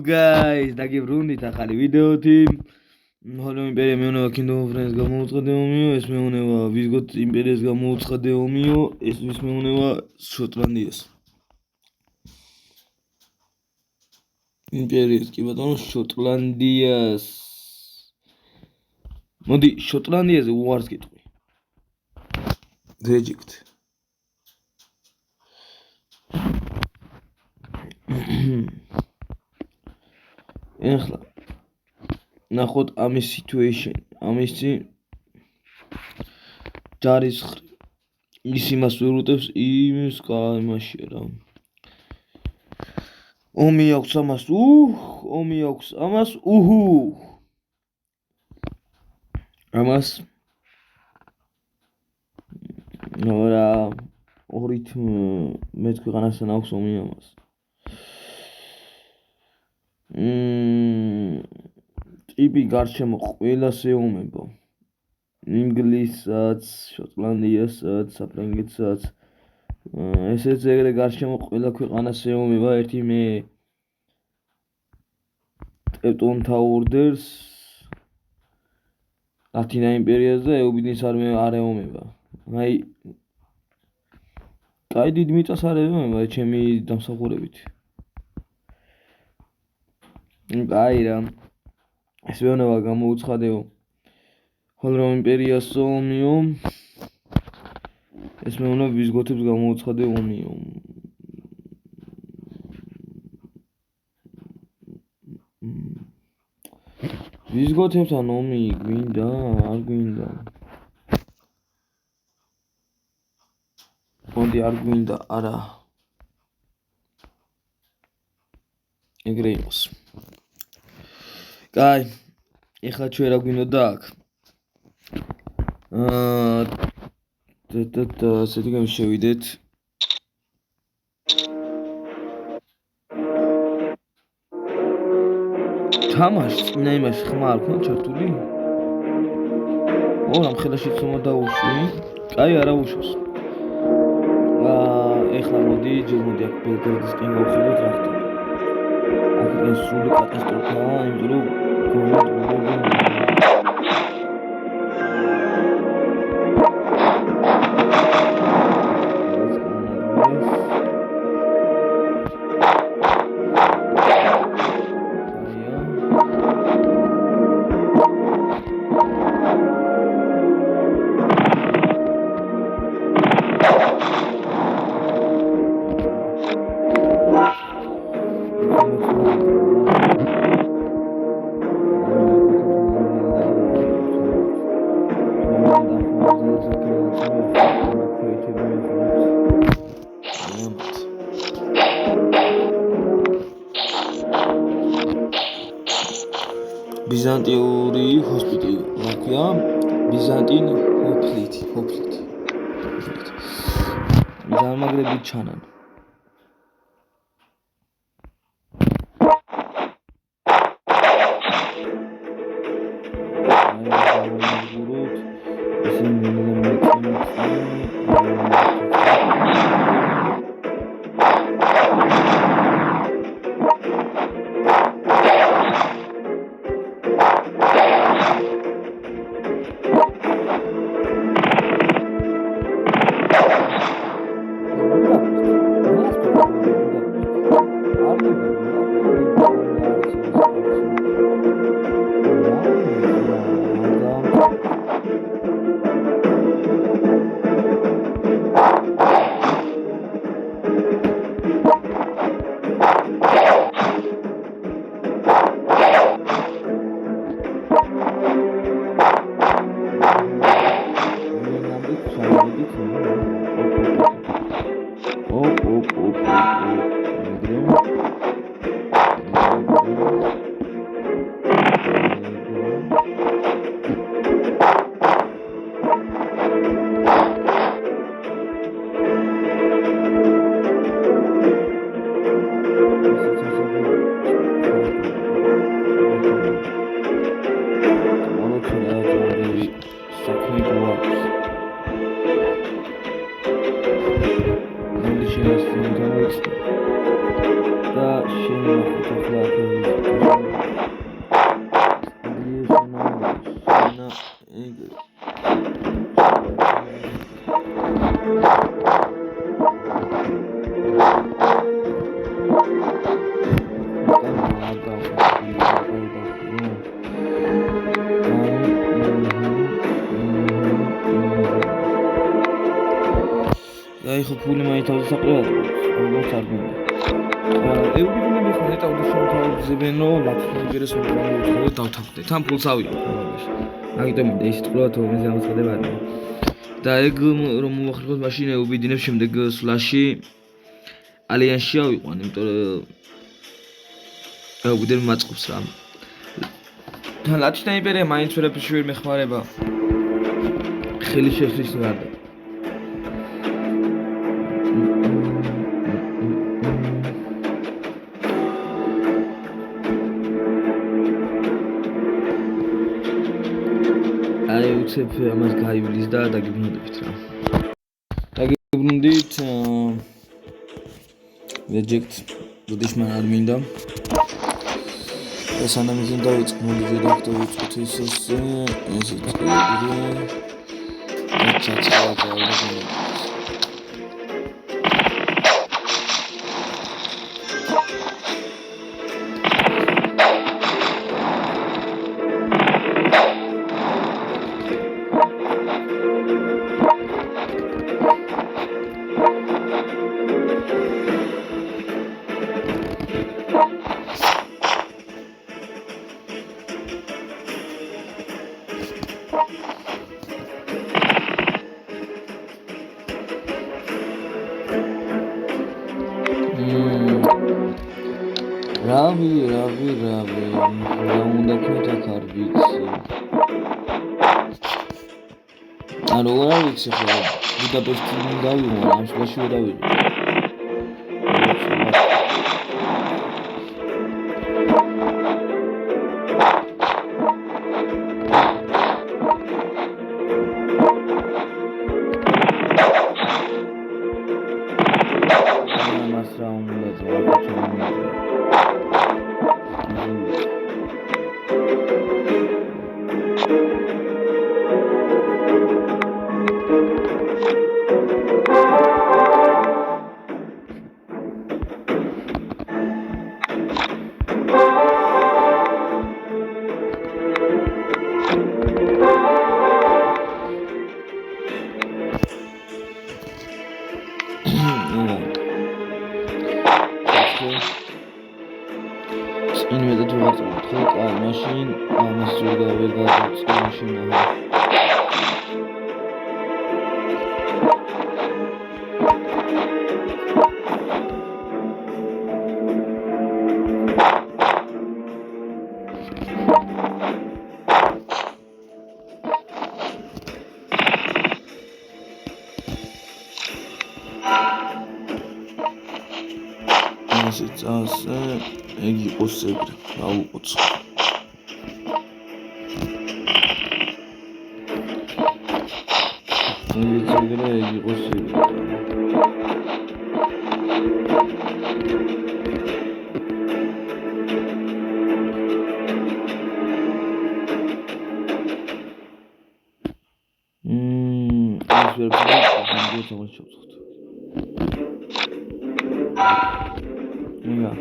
guys, დაგიბრუნდით ახალი ვიდეოთი. Hollow იმპერია მეუნება Kingdom of Friends გამოუცხადე ომიო, ეს მეუნება ვიზგოთ იმპერიას გამოუცხადე ომიო, ეს ვის მეუნება შოტლანდიას. იმპერიას კი ბატონო შოტლანდიას. მოდი შოტლანდიაზე უარს გეტყვი. Reject. ეხლა ნახოთ ამის situation, ამისი ჯარისხრი ის იმას ვერუტებს იმის იმაშია რა. ომი აქვს ამას, ომი აქვს ამას, ამას რა ორით მეც ქვეყანასთან აქვს ომი ამას. ტიპი გარშემო ყველას ეომება. ინგლისსაც, შოტლანდიასაც, საფრანგეთსაც. ესეც ეგრე გარშემო ყველა ქვეყანას ეომება ერთი მე ტევტონ თაურდერს ლათინა იმპერიას და ეუბიდის არმია არ ეომება. აი კაი დიდ მიწას არ ეომება ჩემი დამსახურებით. აი რა ეს მეუნება გამოუცხადეო Hollow იმპერიას ომიო ეს მეუნება ვიზგოთებს გამოუცხადე ომიო ვიზგოთებთან ომი გვინდა არ გვინდა კონდი არ გვინდა არა ეგრე იყოს კაი ეხლა ჩვენ რა გვინდა აქ ასეთი გამშევიდეთ თამაში წინა იმაში ხმა არ ქონდა ჩართული რა მხელაში ცომა დაუშვი კაი არა უშავს ეხლა მოდი ჯერ მოდი აქ ბელგრადისკენ გავხედოთ რა ხდება აქ ეს სული კატასტროფაა იმიტომ რომ ბიზანტიური ჰოსპიტალი, რა ქვია? ბიზანტინ ჰოფლიტი. დამაგრებით ჩანან. ხო ფული მაინთავზე საყრელად როგორც არ გინდა. ევროპული ხმეთა უდიშმთავზებენო ლათინგერეს მოუწოდეთ დავთანხმდეთ. ამ ფულს ავიღოთ მოგეში. მაგიტომ მინდა ისეთ ყრუად თორმეტ გამოცხადება არის. და ეგ რომ მოახერხოთ მაშინ უბიდინებს შემდეგ სლაში ალიანსში ავიყვან, იმიტომ რომ უბიდენ მაწყობს რა. თან ლათინთა იმპერია მაინც ვერაფერში ვერ მეხმარება. ხელი შეხრის გარდა. უცებ ამას გაივლის და დაგიბრუნდებით რა. დაგიბრუნდით reject უდიშმან არ მინდა. ეს ანალიზი დავიწყო reject დავიწყოთ ისე Ravi, raunda kmeta kar vicsi. Ano ra vicsi xo, Budapesti davigmo, am shlashi ვერ დავიღო. Ini metod var çok machine anasıyla ve gazet machine. Nasıl ეგ იყოს ეგრე, აუყოცხ. ეგ იყოს ეგრე. ეს ვერ ფიქრობ, ჩავწოთ. ნია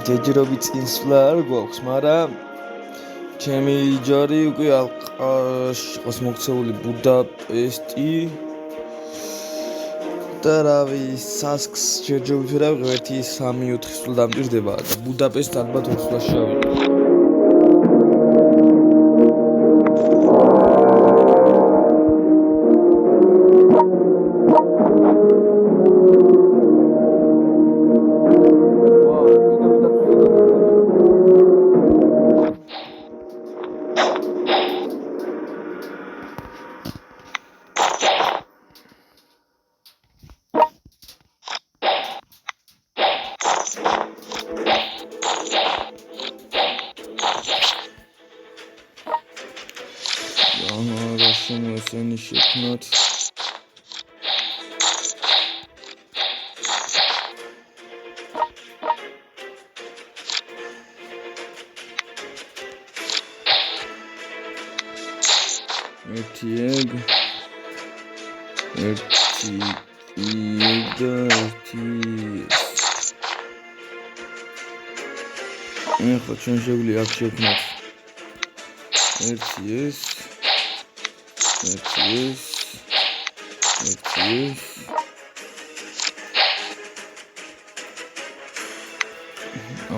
ჯერჯერობით წინსვლა არ გვაქვს, მაგრამ ჩემი ჯარი უკვე ყავს მოქცეული ბუდაპესტი და რავი, სასკს ჯერჯერობით ვერ ავიღებ 1-3-4 სულ დამჭირდება და ბუდაპესტს ალბათ 2 სვლაში ავიღებ. ესენი შექმნათ ერთი ეგ ეხლა ჩვენ შეგვიძლია აქ შექმნათ ერთი ეს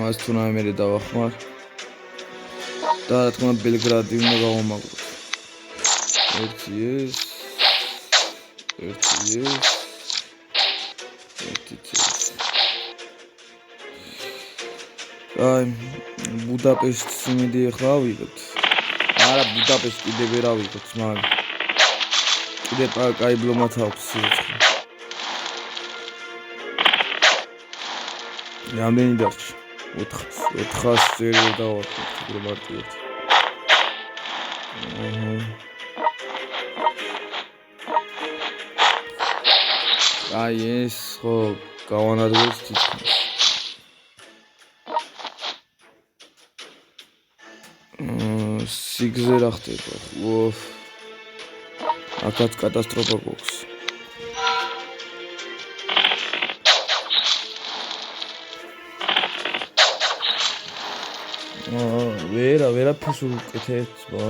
ამას თუნდაც მე დავახმარ და რა თქმა უნდა ბელგრადი უნდა გავამაგროთ ერთი ეს აი ბუდაპეშტს იმედი ახლა ავიღოთ არა ბუდაპეშტს კიდე ვერ ავიღოთ მაგრამ კიდე კაი ბლომაც აქვს სიცხე რამდენი დარჩა 400 ჯერ დავარქვით უფრო მარტივად აი ეს ხო გავანადგურეთ თითქმის სიგზე რა ხდება აქაც კატასტროფა გვაქვს ვერაფერს უკეთებს ბა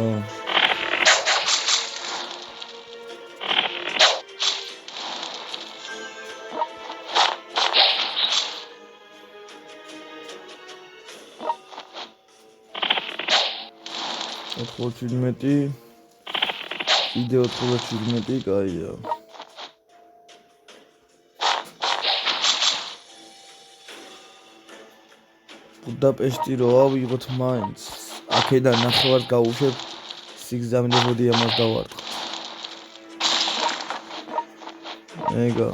ოთხმოცდმეტი იდე 97 კაია ბუდაპეშტი რო ავიღოთ მაინც აქედან ნახევარს გავუშვებ სიგზამდებოდი ამას დავარტყოთ ეგა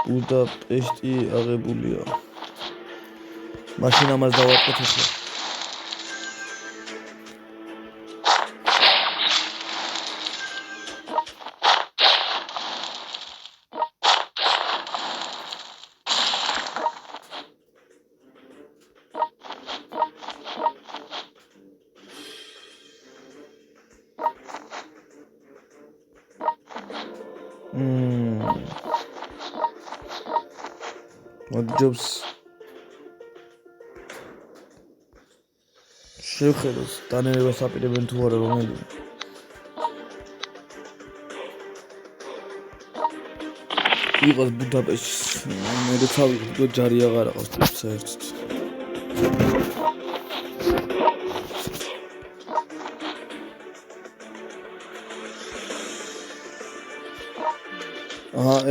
ბუდაპეშტი აღებულია მაშინ ამას დავარტყოთ ახლა ჯობს შევხედოს დანერებას აპირებენ თუ არა რომელი იყოს ბუდაპეშტს მე დავიღებ ჯარი აღარ აქვს საერთოდ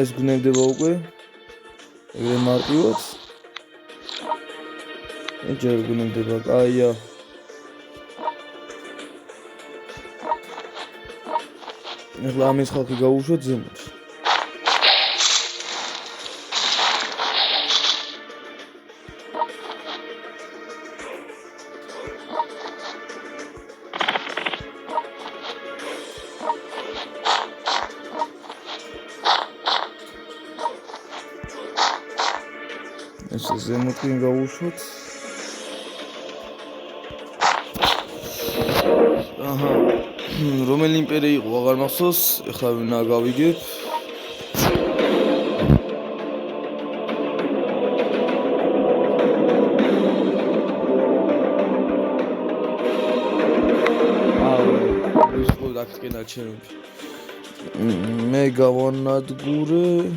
ეს გნევდება უკვე ეგრე მარტივად ჯერ გნევდება კაია ეხლა ამის ხალხი გაუშვათ ზემოთ ზემოთ კი გავუშვათ რომელი იმპერია იყო აღარ მახსოვს ეხლა ვინა გავიგებ წაიწყინა ჩემი. მე გავანადგურე.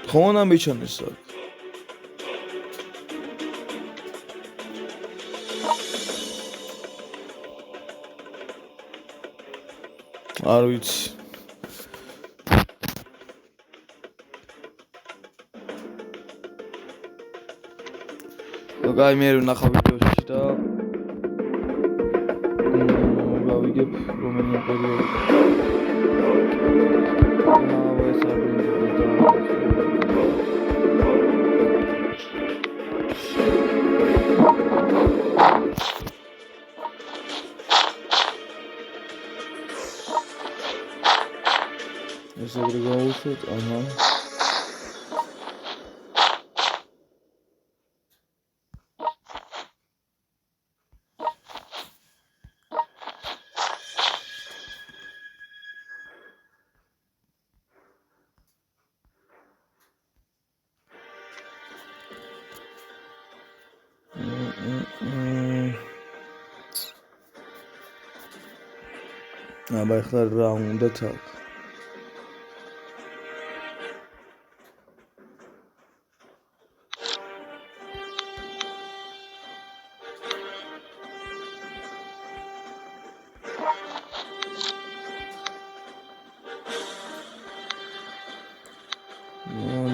ხონა მიჩანეს აქ. არ ვიცი. გაი მე ვნახავ ვიდეოში და გავიგებ რომელი პერიოდი. ეს ეგრე გავუშვით, აჰა. აბა ახლა რა უნდა თქ?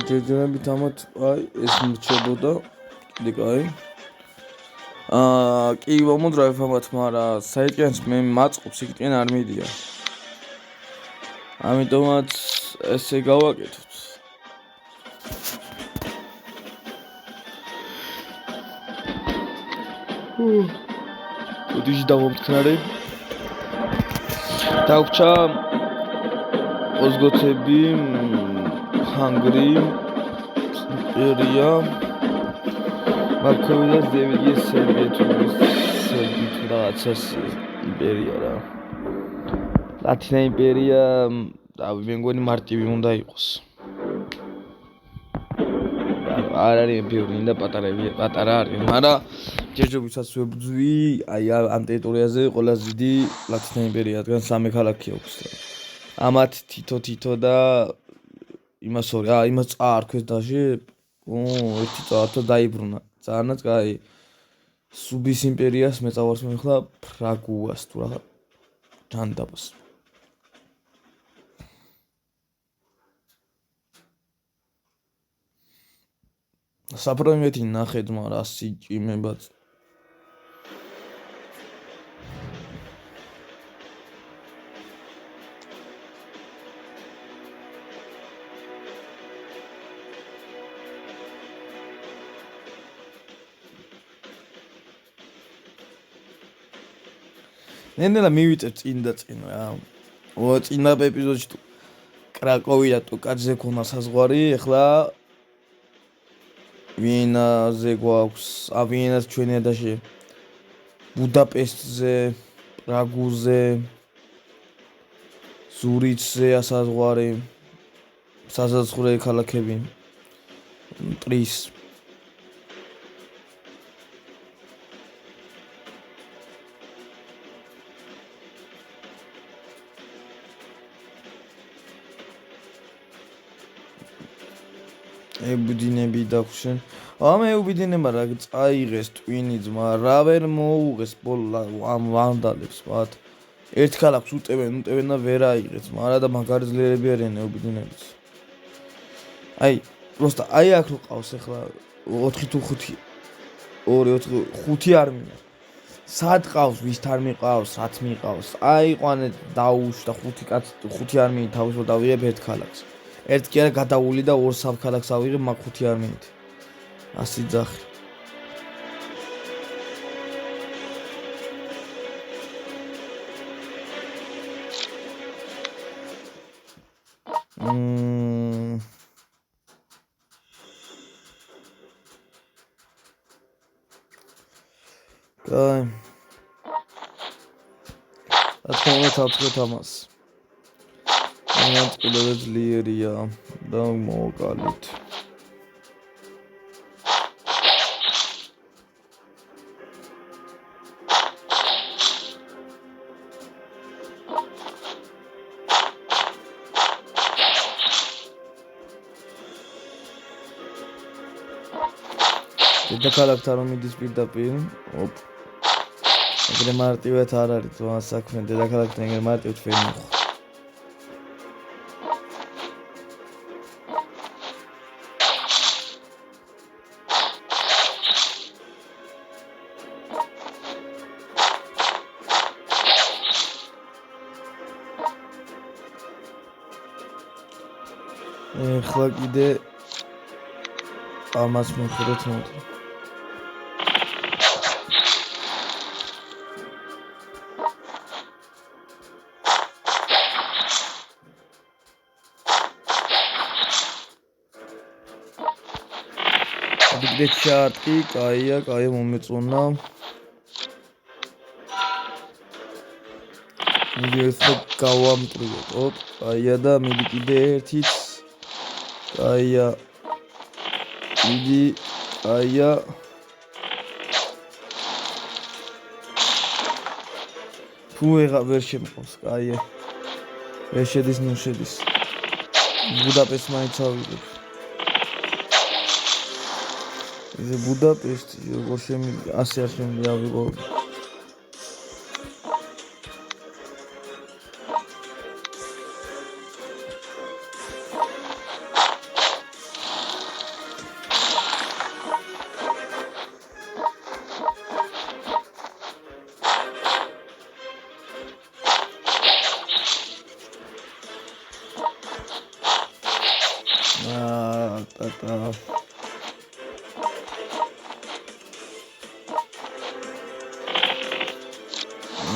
ჯერჯერობით ამათ აი ეს მრჩებოდა კიდე კაი. კი მომდრავ ამათ, მაგრამ საიტიანს მე მაწყობს იქიდან არ მიდია. ამიტომაც ესე გავაკეთოთ. ოდიში დავამტკნარე. დაგვრჩა ოზგოთები ჰანგრი ერია მაგქოვიდა დევიდია სერბეთის რაღაცას იმპერია რა. ლათინა იმპერია მე მგონი მარტივი უნდა იყოს. არ არის ბევრი და პატარა არის, მაგრამ ჯერჯერობითაც ვებძვი, აი ამ ტერიტორიაზე ყველაზე დიდი ლათინა იმპერიადგან 3 ქალაქი აქვს და ამათ თითო და იმას წაარქვეს დაჟე, ერთი წაართო დაიბრუნა. ძალიან კაი. სუბის იმპერიას მეწავარს მეხლა ფრაგუას თუ რა ჯანდაბას. საფრანგეთი ნახეთ, მაგრამ სიჭიმებაც ნენელა მივიწევ წინ რა. წინა ეპიზოდში თუ კრაკოვი და ტოკაძე ქონა საზღვარი, ეხლა ვიენაზე გვაქვს, ვიენას ჩვენი ადაში ბუდაპეშტზე, პრაგუზე, ზურიჩზე საზღვარი, საზღვარი ქალაქები, ტრის. ებუდინები დაგვშენ. ამ ებუდინებმა რა წაიღეს ტვინი ძმა, რა ვერ მოუღეს ამ ვანდალებს, ვათ. ერთ ქალაქს უტევენ და ვერ აიღეს, მაგრამ და მაგარი ძლიერები არიან ებუდინებიც. აი, просто აი აქ რო ყავს ახლა 4 თუ 5 5 არმია. სად ყავს, ვის თან მიყავს, რაც მიყავს. აი ყვანე დაუშვა 5 კაცი 5 არმიით თავისუფლად დავიღებ ერთ ქალაქს. ერთ კი არა გადაული და 2 სამქალაქს ავიღებ მაგ 5 არმიით. ასი ძახი. კაი. ათქომეთ ამას. ყველაზე ძლიერია და მოვაკალით. დედაქალაქთან რომ მიდის პირდაპირ, ოპ. ეგრე მარტივად არ არის თო ამ საქმე დედაქალაქთან ეგრე მარტივად ვერ მოხდა. ეხლა კიდე ამას მოვხურეთ მოდი. კიდე ჩარტი, კაია მომეწონა. მიდი ახლა გავამტრიოთ. ოპ, კაია და მიდი კიდე ერთიც. კაია. მიდი, კაია. თუ ვერ შემყავს, კაია. ვერ შედის, ნუ შედის. ბუდაპეშტს მაინც ავიღებ. ეს ბუდაპეშტი როგორ შემიძლია 100 არ შემიძლია ავიღო.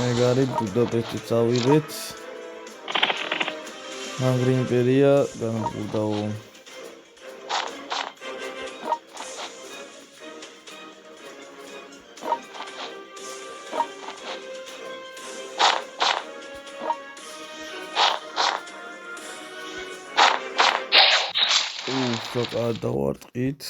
მეგარი ბუდაპეშტიც ავიღეთ. ჰანგრი იმპერია განმკვიდაო. ცოტა დავარტყით.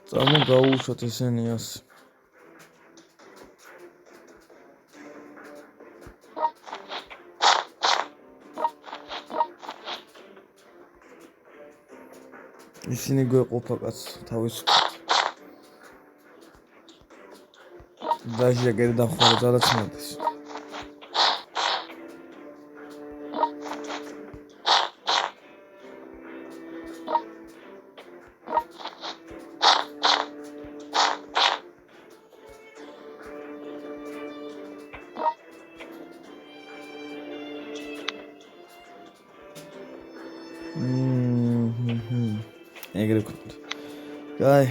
Წამო გაუშვათ ესენი ასე. ისინი გვეყოფა კაც თავისუფლად. დაჟე გერდა ხوار ძალაც მოდის. ეგრე ვქონდა. აი,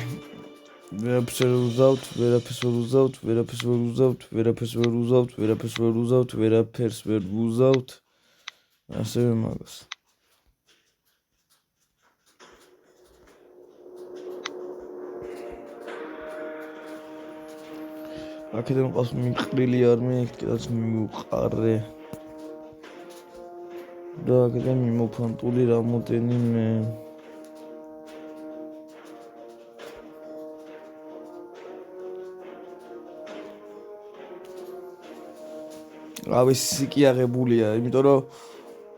ვერაფერს ვერ უზავთ, ვერაფერს ვერ უზავთ, ვერაფერს ვერ უზავთ, ვერაფერს ვერ უზავთ, ვერაფერს ვერ უზავთ, ვერაფერს ვერ უზავთ. ასევე მაგას. აქედან ყავს მიყრილი არმია, იქაც მიუყარე. და აქედან მიმოფანტული რამოდენიმე ავისი კი აღებულია, იმიტომ რომ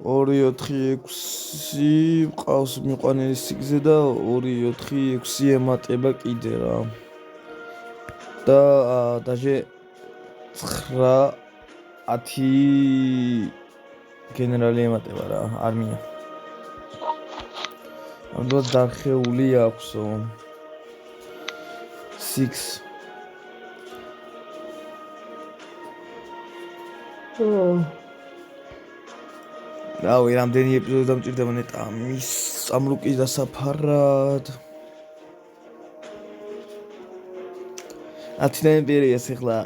2-4-6 ყავს მიყვანილი სიგზე და 2-4-6 ემატება კიდე რა. და დაჟე 9-10 გენერალი ემატება რა, არმია. ამბობ დახეული აქვსო. 6 რავი, რამდენი ეპიზოდი დამჭირდება ნეტა მის სამრუკის დასაფარად. 10 იმპერიას ახლა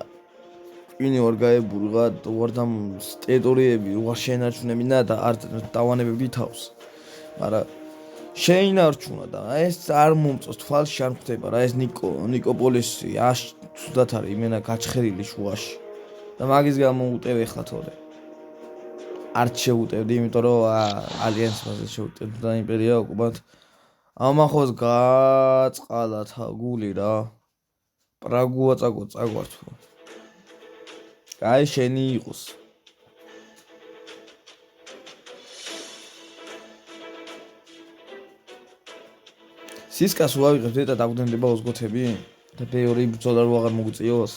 ვინი ვარ გაებურღა, ვარდამ ტერიტორიები ვარ შეენარჩუნებინა და არ დავანებებდი თავს. მაგრამ შეინარჩუნა და ეს არ მომწონს, თვალში არ ხვდება რა, ეს ნიკოპოლისი თუდად არის იმენა გაჩხერილი შუაში. და მაგის გამო უტევ ახლა თორე. არც შეუტევდი, იმიტომ რომ ალიანსმაზე შეუტევდი და იმპერია უკუბად ამახოს გაწყალა გული რა. პრაგუა წაგვართვა. აი შენი იყოს. სისკას უავიღებ და დაგვდენდება ოსგოთები და ბევრი ბრძოლა რო აღარ მოგვიწიოს.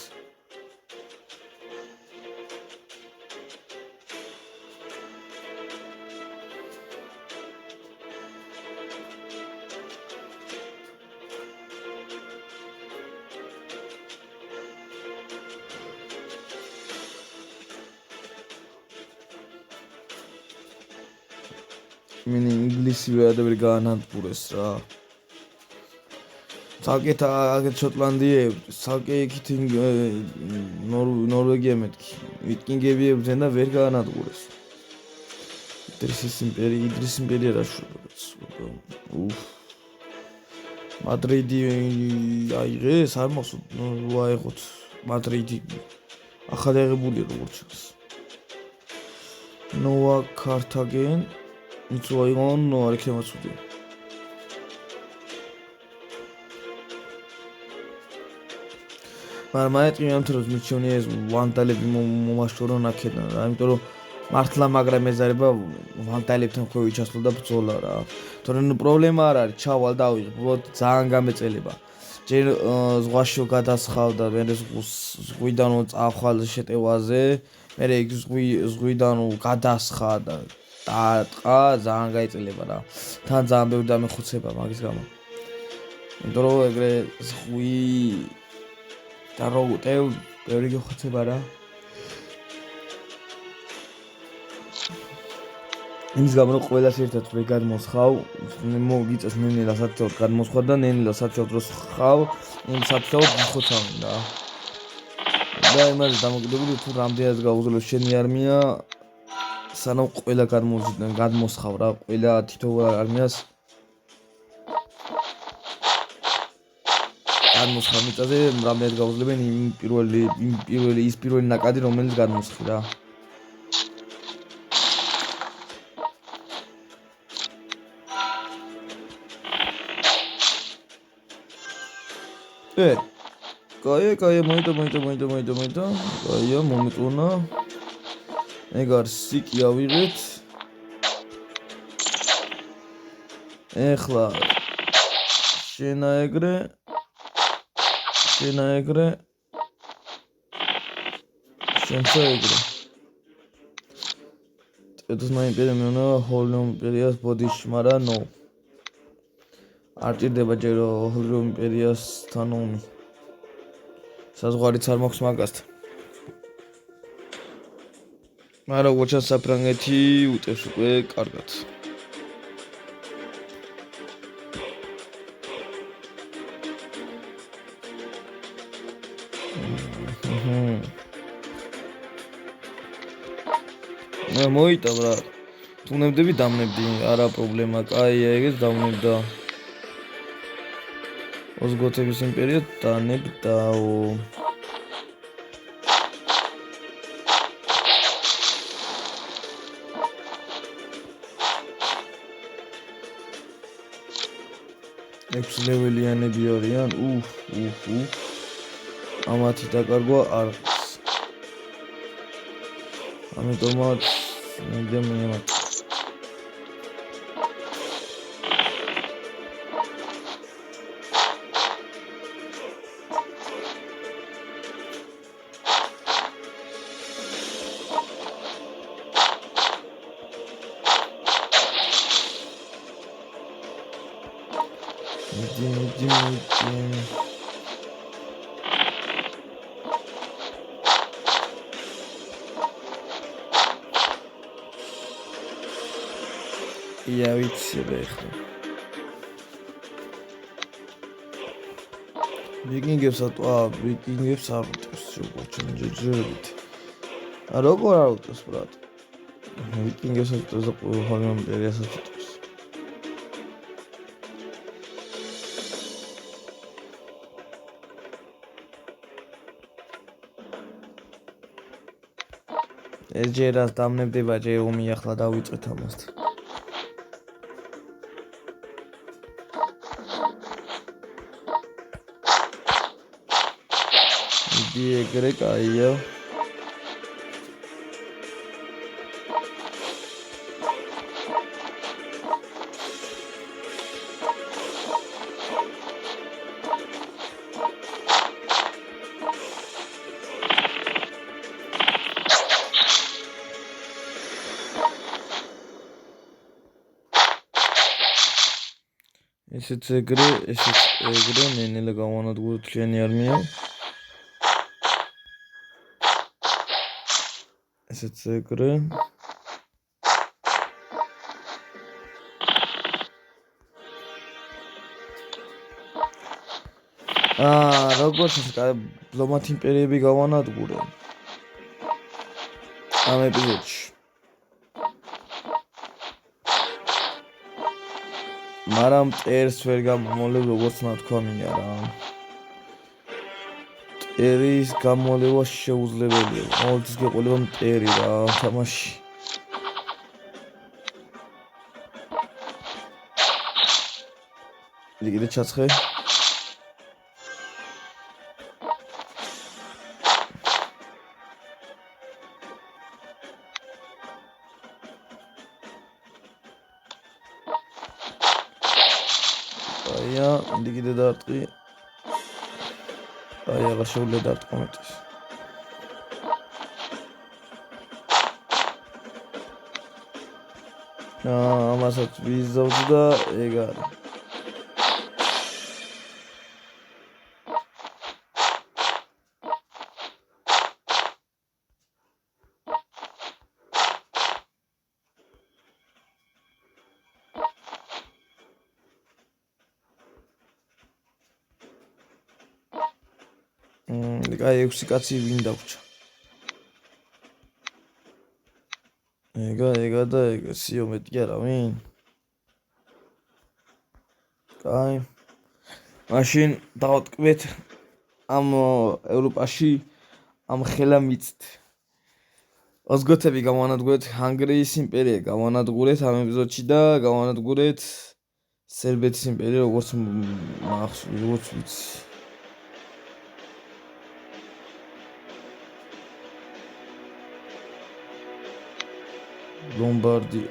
მინი ინგლისი ვეადები გაანადგურეს რა. საკეთ აგეთ შოტლანდიები, საკე იქით ნორვეგია მეთქი. ვიკინგებიებდნენ და ვერ გაანადგურეს. იდრის იმპერია რაშურებს. მადრიდი აიღეს, არ მოსულ, აიღოთ მადრიდი. ახალი აღებულია როგორც ჩანს. ნოა კართაგენ იცოიღონ არქემაცუდი. მაგრამ მაიტყი ამთროს მიჩვენია ეს ვანდალები მომაშორონ აქედან რა, იმიტომ რომ მართლა მაგრამ ეზარება ვანდალებთან ხვევი ჩასვლა და ბრძოლა რა. თორემ პრობლემა არ არის, ჩავალ დავიღებ, ძალიან გამეწელება. ჯერ ზღვაში გადასხავდა, მე ზღვიდან წახვალ შეტევაზე, მე იქ ზღვიდან გადასხა და დაატყა, ძალიან გაიწელება რა. თან ძალიან ბევრი დამეხუცება მაგის გამო. იმიტომ რომ ეგრე ზღვი და როგორ ბევრი გეხოცება რა. იმის გამო რომ ყველას ერთად ვერ გადმოსხავ, მოგიწევს ნენელა სათხოვად გადმოსხვა და ნენელა სათხოვად დროს ხავ, იმ სათხოვად გიხოცავ და იმაზე დამოკიდებული თუ რამდენად გაუძლებს შენი არმია, სანამ ყველა გადმოსხავ რა, ყველა თითოეულ არმიას გადმოსხავ მიწაზე, რამდენად გაუძლებენ ის პირველი ნაკადი რომელიც გადმოსხი რა. კაია, მოიტო. კაია, მომიტუნა. ეგ არის სიკი ავიღეთ. ეხლა შენა ეგრე. შენცა ეგრე. ედოსმა იმპერია მეუნა ჰოლო იმპერიას ბოდიში, მაგრამ ნო. არ ჭირდება ჯერ ჰოლო იმპერიასთან ომი. საზღვარიც არ მაქვს მაგასთან. მაგრამ როგორც საფრანგეთი უტევს უკვე კარგად. მოიტა ბრა. თუ ნებდები დამნებდი, არა პრობლემა. კაია, ეგეც დავნებდა. ოსგოთების იმპერია დანებდაო. ექვსი ლეველიანები არიან. ამათი დაკარგვა არ არის. ამიტომაც მიდე მიემატ. Ja, ვიცი ახლა. ვიკინგებს არ უტევს როგორც ჯერჯერობით. როგორ არ უტევს ბრატ? ვიკინგებს უტევს და ჰოლო იმპერიას უტევს. ეს ჯერას დამნებდება ჯერ ომი ახლა დავიწყეთ ამასთან. იდი ეგრე კაია. ესეც ეგრე ნენელა გავანადგურეთ ჩვენი არმია. ესეც ეგრე. როგორც ბლომათ იმპერიები გავანადგურე ამ ეპიზოდში. მაგრამ მტერს ვერ გამომოლებ როგორც ნათქვამია რა. მტერის გამოლევა შეუძლებელია. ყოველთვის გეყოლება მტერი რა თამაში. კიდე ჩაცხე. კიდე დარტყი. აღარ შეუძლია დარტყო მეტის. ამასაც ვიზავთ და ეგ არის. კაი 6 კაცი ვინ დაგვჭა. ეგა და ეგა სიო მეტი არა ვინ? კაი. მაშინ დავტკბეთ ამ ევროპაში ამ ხელა მიწთ. ოზგოთები გავანადგურეთ, ჰანგრიის იმპერია გავანადგურეთ ამ ეპიზოდში და გავანადგურეთ სერბეთის იმპერია როგორც ვიცი. ლომბარდი.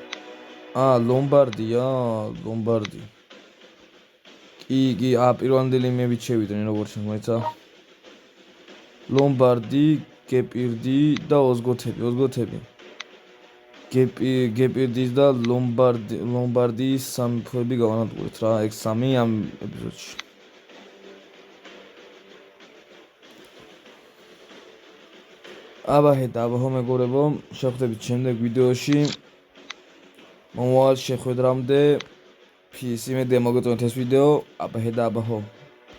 ლომბარდი. კი, პირველამდელი იმებით შევიდნენ როგორც მოეცა. ლომბარდი, გეპირდი და ოზგოთები. გეპირდის და ლომბარდიის სამეფოები გავანადგურეთ რა, ეგ 3 ამ ეპიზოდში. აბა მეგობრებო, შევხვდებით შემდეგ ვიდეოში. მომავალ შეხვედრამდე. Peace, იმედია მოგეწონათ ეს ვიდეო. აბა.